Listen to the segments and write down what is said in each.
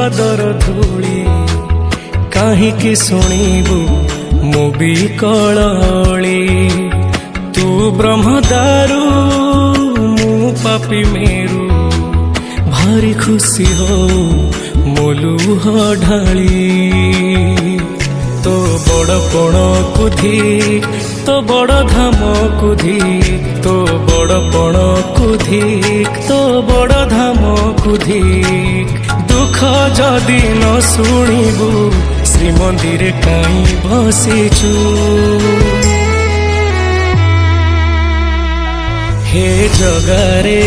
ପାଦର ଧୂଳି କାହିଁକି ଶୁଣିବୁ ମୋ ବିକଳଳି। ତୁ ବ୍ରହ୍ମଦାରୁ ମୁଁ ପାପି ମେରୁ ଭାରି ଖୁସି ହଉ ମୋ ଲୁହ ଢାଳି। तो बड़ पण कुधी तो बड़ धाम कुधी तो बड़ पण कुधी तो बड़ धाम कुधी। दुख जदि न शुणिबु श्रीमंदिर काई बसिचु। हे जगारे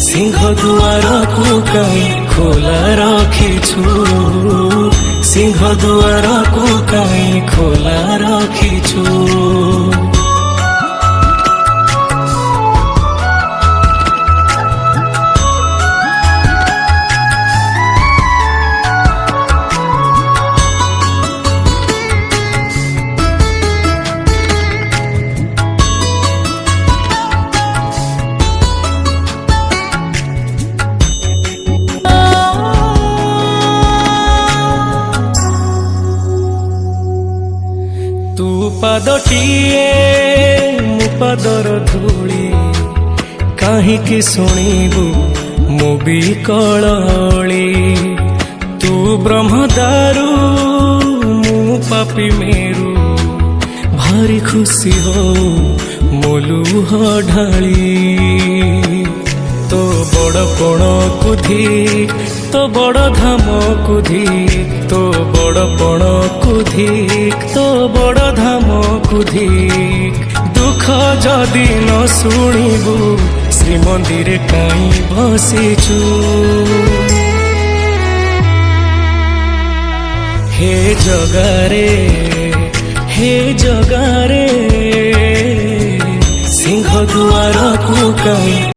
सिंह दुआर को काई खोला रखिछु। सिंह दुआर को काई खोला रखिछु। तू पादटिए मो पादर धूली काहिंकी शुणिबु मो बिकळली। तू ब्रह्मदारू मु पापी मेरू भारी खुशी हो मो लुह ढाली। तो बड़ पण कुधी तो बड़ धाम कुधी तो बड़ पण कुधी तो बड़ धाम कुधी। दुख जदि न शुणिबु श्रीमंदिर काई बसिचु। हे जगारे सिंह दुआर को काई